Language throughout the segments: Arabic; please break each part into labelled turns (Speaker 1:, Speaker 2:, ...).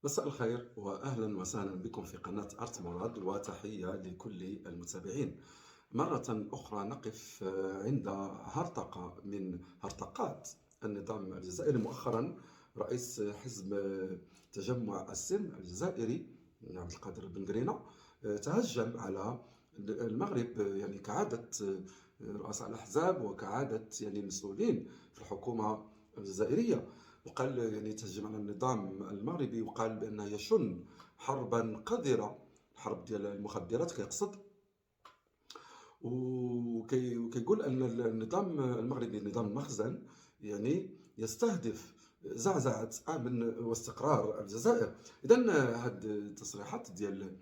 Speaker 1: مساء الخير وأهلا وسهلا بكم في قناة أرت مراد، وتحية لكل المتابعين. مرة أخرى نقف عند هرطقة من هرطقات النظام الجزائري. مؤخرا رئيس حزب تجمع السلم الجزائري عبد القادر بن قرينة تهجم على المغرب، يعني كعادة رؤساء الأحزاب وكعادة يعني المسؤولين في الحكومة الجزائرية. وقال يعني تهجم على النظام المغربي، وقال بأنه يشن حربا قذرة، حرب ديال المخدرات كيقصد. وكيقول أن النظام المغربي نظام المخزن يعني يستهدف زعزعة أمن واستقرار الجزائر. إذا هاد التصريحات ديال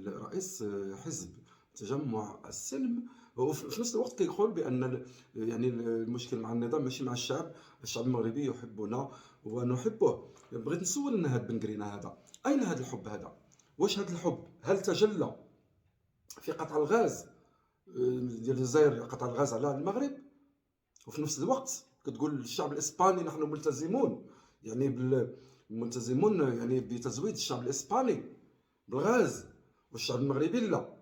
Speaker 1: رئيس حزب تجمع السلم، وفي نفس الوقت كيقول بأن يعني المشكل مع النظام ماشي مع الشعب المغربي يحبنا ونحبه. بغيت نسول هاد بن قرينة هذا، أين هذا الحب هذا؟ واش هذا الحب هل تجلى في قطع الغاز ديال الجزائر، قطع الغاز على المغرب؟ وفي نفس الوقت كتقول الشعب الاسباني نحن ملتزمون، يعني ملتزمون يعني بتزويد الشعب الاسباني بالغاز، والشعب المغربي لا.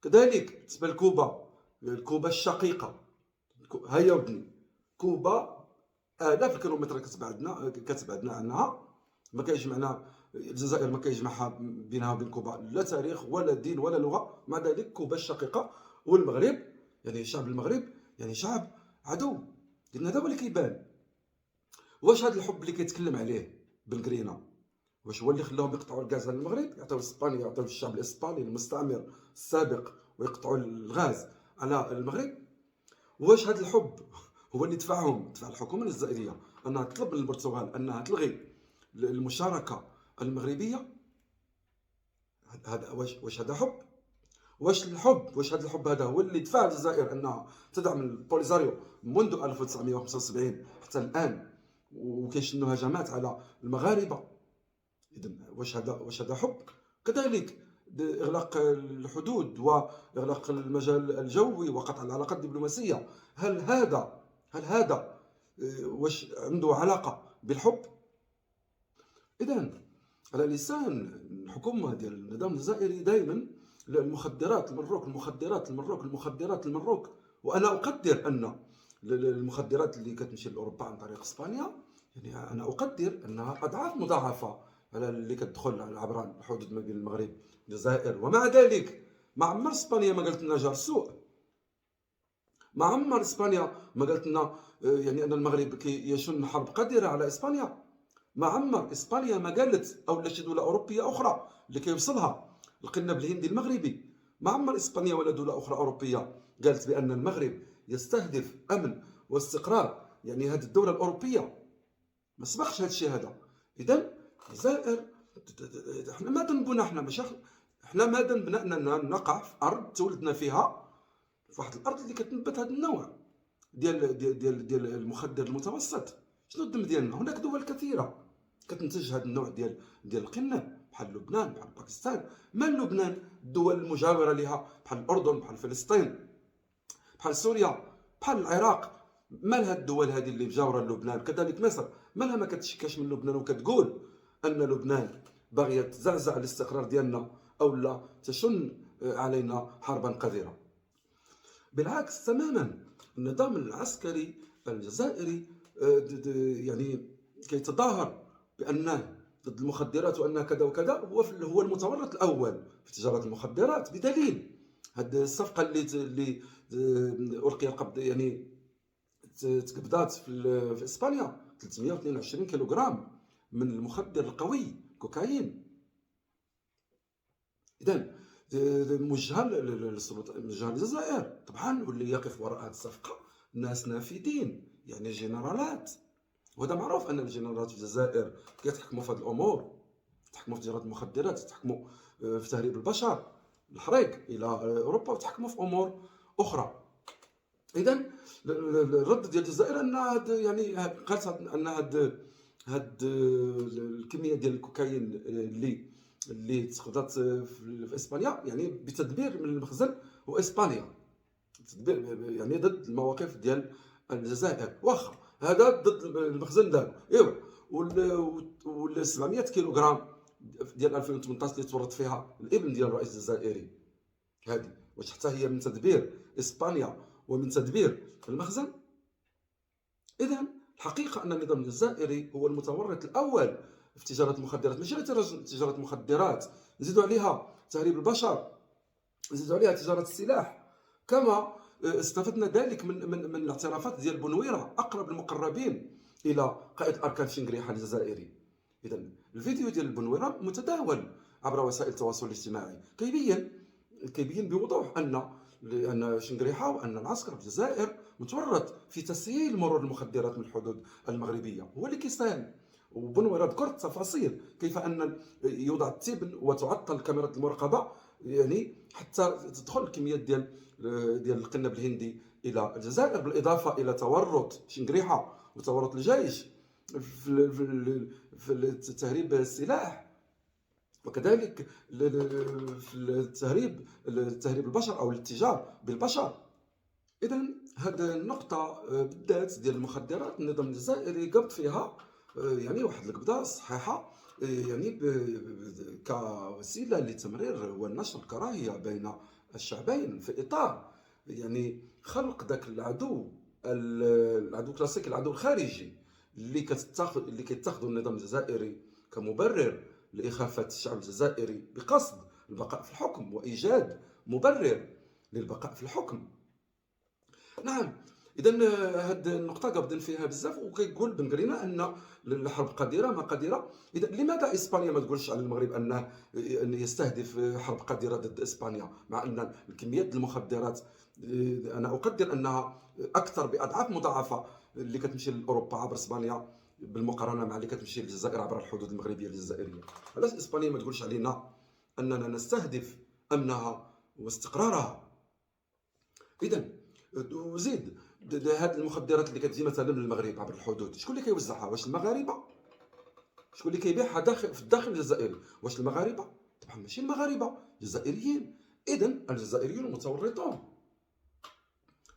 Speaker 1: كذلك بالنسبه لكوبا، كوبا الشقيقه، هيا ودني، كوبا آلاف الكيلومترات كتبعدنا عنها، ما كيجمعنا الجزائر، ما كيجمعها بينها وبين كوبا لا تاريخ ولا دين ولا لغة. مع ذلك كوبا الشقيقة والمغرب، يعني شعب المغرب يعني شعب عدو. لأن هذا هو اللي كيبان. واش هذا الحب اللي كيتكلم عليه بن قرينة، واش هو اللي خلاهم يقطعوا الغاز على المغرب، يعطيو اسبانيا، يعطيو الشعب الاسباني المستعمر السابق ويقطعوا الغاز على المغرب؟ واش هذا الحب هو اللي دفع الحكومة الجزائرية أنها تطلب من البرتغال أنها تلغي المشاركة المغربية؟ هذا واش هذا حب؟ واش هذا الحب هذا هو اللي دفع الجزائر أنها تدعم البوليزاريو منذ 1975 حتى الآن، وكيشنوا هجمات على المغاربة؟ إذا واش هذا حب؟ كذلك إغلاق الحدود وإغلاق المجال الجوي وقطع العلاقات الدبلوماسية، هل هذا واش عنده علاقة بالحب؟ إذا على لسان الحكومة ديال النظام الجزائري دائما المخدرات المروك، المخدرات المروك، المخدرات المروك. وأنا أقدر أن المخدرات اللي كتمشي لأوروبا عن طريق إسبانيا، يعني أنا أقدر أنها أضعاف مضاعفة على اللي كتدخل عبر الحدود ما بين المغرب والجزائر. ومع ذلك ما عمر إسبانيا ما قالت لنا جار سوء، ما عمر إسبانيا ما قالت لنا يعني أن المغرب يشن حرب قذرة على إسبانيا. ما عمر إسبانيا ما قالت، أو لا شي دولة أوروبية أخرى اللي كيوصلها القنب الهندي المغربي، ما عمر إسبانيا ولا دولة أخرى أوروبية قالت بأن المغرب يستهدف أمن واستقرار يعني هذه الدولة الأوروبية. ما سبقش هذا الشيء هذا. إذا الجزائر احنا ما ذنبنا، احنا ما ذنبنا أننا نقع في أرض تولدنا فيها، في واحد الأرض اللي كتنبت هذا النوع ديال المخدر المتوسط. شنو الذنب ديالنا؟ هناك دول كثيرة كتنتج هذا النوع ديال القنب، بحال لبنان، بحال باكستان. مال لبنان الدول المجاورة لها بحال الأردن، بحال فلسطين، بحال سوريا، بحال العراق، مال هاد الدول هذه اللي مجاورة للبنان؟ كذلك مصر، مالها ما كتشكاش من لبنان وكتقول أن لبنان باغية تزعزع الاستقرار ديالنا أو لا تشن علينا حربا قذرة؟ بالعكس تماما. النظام العسكري الجزائري يعني كيتظاهر بأنه ضد المخدرات وأنه كذا وكذا، هو المتورط الأول في تجارة المخدرات، بدليل هذه الصفقة اللي ألقي القبض، يعني تقبضات في إسبانيا 322 كيلوغرام من المخدر القوي كوكايين. إذا موجهة للسلطة، موجهة للجزائر طبعا، واللي يقف وراء هذه الصفقة ناس نافذين، يعني جنرالات. وهذا معروف أن الجنرالات في الجزائر كيتحكموا في هذه الأمور، يتحكموا في تجارة المخدرات، يتحكموا في تهريب البشر، الحريق إلى أوروبا، ويتحكموا في أمور أخرى. إذا الرد ديال الجزائر أن يعني قالت أن هاد الكمية ديال الكوكايين اللي تقبضات في اسبانيا يعني بتدبير من المخزن واسبانيا، تدبير يعني ضد المواقف ديال الجزائر. واخا هذا ضد المخزن دارو، ايوا، وال 700 كيلوغرام ديال 2018 اللي تورط فيها الابن ديال الرئيس الجزائري. هذه واش حتى هي من تدبير اسبانيا ومن تدبير المخزن؟ اذا الحقيقه ان النظام الجزائري هو المتورط الاول في تجاره المخدرات، ماشي غير تجاره المخدرات، نزيدوا عليها تهريب البشر، نزيدوا عليها تجاره السلاح. كما استفدنا ذلك من الاعترافات ديال بنويره اقرب المقربين الى قائد اركان شنقريحه الجزائري. اذا الفيديو ديال بنويره متداول عبر وسائل التواصل الاجتماعي كيبين بوضوح ان شنقريحه وان العسكر في الجزائر متورط في تسهيل مرور المخدرات من الحدود المغربيه، هو اللي كيسهل. وبنويره ذكر التفاصيل كيف ان يوضع التبن وتعطل كاميرا المراقبه، يعني حتى تدخل الكميات ديال القنب الهندي الى الجزائر، بالاضافه الى تورط شنقريحه وتورط الجيش في تهريب السلاح، وكذلك في تهريب البشر او الاتجار بالبشر. اذا هذه النقطه بالذات ديال المخدرات النظام الجزائري قبض فيها يعني واحد القبضه صحيحه، يعني كوسيله لتمرير ونشر الكراهيه بين الشعبين في اطار يعني خلق ذاك العدو كلاسيك، العدو الخارجي اللي كيتخذوا النظام الجزائري كمبرر لإخافة الشعب الجزائري بقصد البقاء في الحكم وإيجاد مبرر للبقاء في الحكم. نعم، إذا هذه النقطة قابضين فيها بزاف، وكيقول بن قرينة أن الحرب قادرة ما قادرة. إذا لماذا إسبانيا ما تقولش على المغرب أنه يستهدف حرب قادرة ضد إسبانيا، مع أن الكميات المخدرات أنا أقدر أنها أكثر بأضعاف مضاعفة اللي كتمشي لأوروبا عبر إسبانيا بالمقارنة مع اللي كتمشي للجزائر عبر الحدود المغربية الجزائرية؟ علاش إسبانيا ما تقولش علينا أننا نستهدف أمنها واستقرارها؟ إذا وزيد هاد المخدرات اللي كتجي مثلا من المغرب عبر الحدود، شكون اللي كيوزعها؟ واش المغاربه؟ شكون اللي كيبيعها في الداخل الجزائري؟ واش المغاربه؟ طبعا ماشي المغاربه، الجزائريين. اذا الجزائريون متورطون،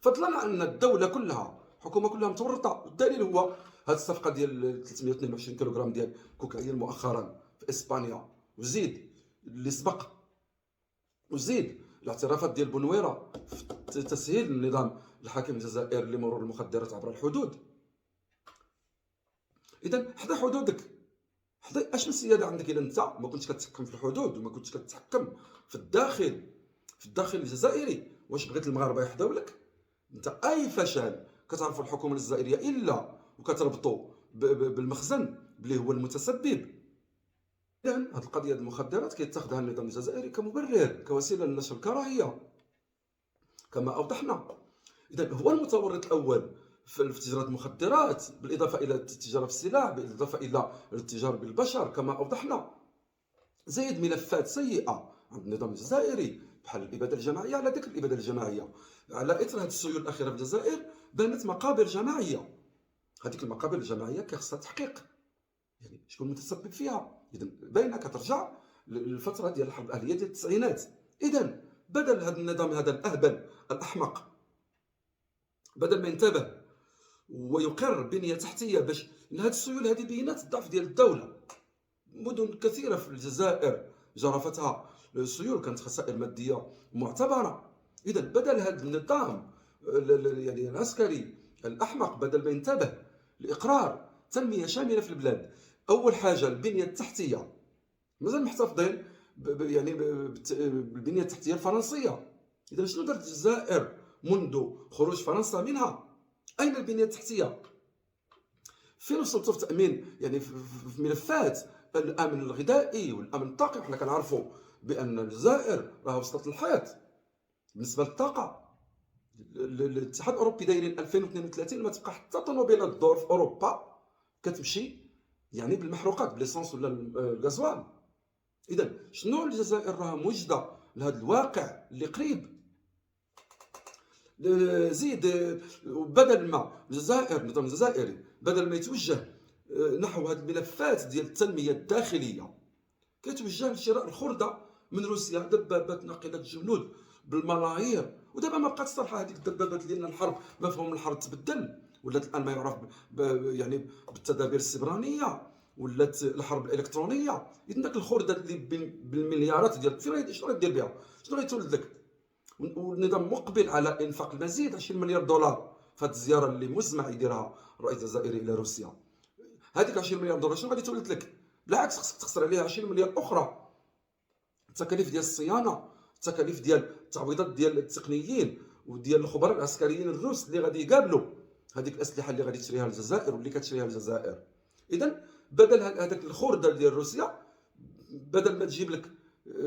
Speaker 1: فضلا عن ان الدوله كلها الحكومه كلها متورطه. والدليل هو هذه الصفقه ديال 322 كيلوغرام ديال كوكايين مؤخرا في اسبانيا، وزيد اللي سبق، وزيد الاعترافات ديال بنويره في تسهيل النظام الحاكم الجزائر لمرور المخدرات عبر الحدود. اذا حدا حدودك، حدا اش من سياده عندك الا انت ما كنتش كتحكم في الحدود وما كنتش كتحكم في الداخل الجزائري؟ واش بغيت المغاربه يحداو لك؟ انت اي فشل كتعرفوا الحكومه الجزائريه الا وكتربطوا بالمخزن بلي هو المتسبب. اذا هذه القضيه ديال المخدرات كيتخذها النظام الجزائري كمبرر، كوسيله لنشر الكراهيه كما اوضحنا. اذا هو المتورط الاول في تجاره المخدرات، بالاضافه الى التجاره في السلاح، بالاضافه الى التجاره بالبشر كما اوضحنا. زايد ملفات سيئه عند النظام الجزائري بحال الاباده الجماعيه. على ذكر الاباده الجماعيه، على اثر هذه السيول الاخيره في الجزائر بانت مقابر جماعيه. هذيك المقابر الجماعيه كيخصها تحقيق، يعني شكون المتسبب فيها. اذا باينه كترجع للفتره ديال الحرب الاهليه ديال التسعينات. اذا بدل هذا النظام هذا الاهبل الاحمق، بدل ما ينتبه ويقر بنيه تحتيه باش هذه السيول هذه بينات الضعف ديال الدوله. مدن كثيره في الجزائر جرفتها السيول، كانت خسائر ماديه معتبره. اذا بدل هذا النظام يعني العسكري الاحمق، بدل ما ينتبه لاقرار تنميه شامله في البلاد، اول حاجه البنيه التحتيه، مازال محتفظين يعني بالبنيه التحتيه الفرنسيه. اذا شنو دارت الجزائر منذ خروج فرنسا منها؟ اين البنيه التحتيه؟ فين وصلتوا في تامين يعني في ملفات الامن الغذائي والامن الطاقي؟ حنا كنعرفوا بان الجزائر راه وصلت للحيط بالنسبه للطاقه. الاتحاد الاوروبي دايرين 2032 ما تبقى حتى طوموبيله الدور في اوروبا كتمشي يعني بالمحروقات بليسونس ولا الغازوال. اذا شنو الجزائر راه موجده لهذا الواقع اللي قريب. زيد بدل ما الجزائر النظام الجزائري بدل ما يتوجه نحو هذه الملفات ديال التنميه الداخليه، كيتوجه لشراء الخرده من روسيا، دبابات ناقله الجنود بالملايير. ودابا ما بقات صراحه هذيك الدبابات ديالنا الحرب، مفهوم الحرب تبدل، ولات الان ما يعرف يعني بالتدابير السبرانيه. ولات الحرب الالكترونيه، اذا داك الخرده اللي بالمليارات ديال شنو غادير بها؟ شنو غيتولد لك؟ والنظام مقبل على انفاق المزيد 20 مليار دولار في هذه الزياره اللي مزمع يديرها الرئيس الجزائري الى روسيا. هذيك 20 مليار دولار شنو غادي تولد لك؟ بالعكس خصك تخسر عليها 20 مليار اخرى، التكاليف ديال الصيانه، التكاليف ديال التعويضات ديال التقنيين وديال الخبراء العسكريين الروس اللي غادي يقابلوا هذيك الاسلحه اللي غادي تشريها الجزائر واللي كتشريها الجزائر. اذا بدل هذاك الخرده ديال روسيا، بدل ما تجيب لك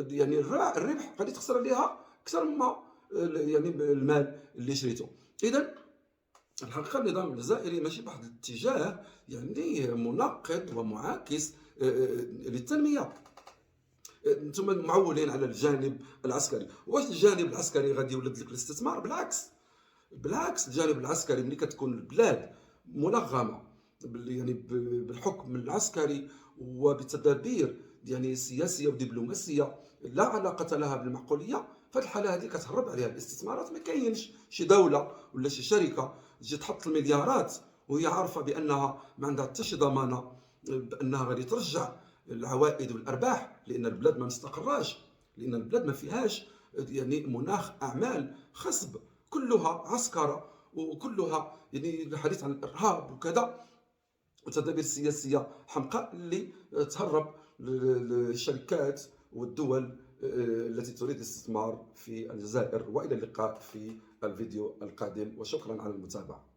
Speaker 1: يعني الربح، غادي تخسر عليها اكثر مما يعني المال اللي شريته. اذا الحقيقه النظام الجزائري ماشي بواحد الاتجاه يعني منقط ومعاكس للتنميه. انتم معولين على الجانب العسكري، واش الجانب العسكري غادي يولد لك الاستثمار؟ بالعكس الجانب العسكري ملي كتكون البلاد ملغمه يعني بالحكم العسكري وبتدابير يعني سياسيه ودبلوماسيه لا علاقه لها بالمعقوليه، فهاد الحاله هذه كتهرب عليها الاستثمارات. ما كاينش شي دوله ولا شي شركه تجي تحط المليارات وهي عارفه بانها ما عندها حتى شي ضمانه بانها غادي ترجع العوائد والارباح، لان البلاد ما مستقراش، لان البلاد ما فيهاش يعني مناخ اعمال خصب، كلها عسكره وكلها يعني الحديث عن الارهاب وكذا، وتدابير سياسيه حمقاء اللي تهرب للشركات والدول التي تريد الاستثمار في الجزائر. والى اللقاء في الفيديو القادم، وشكرا على المتابعه.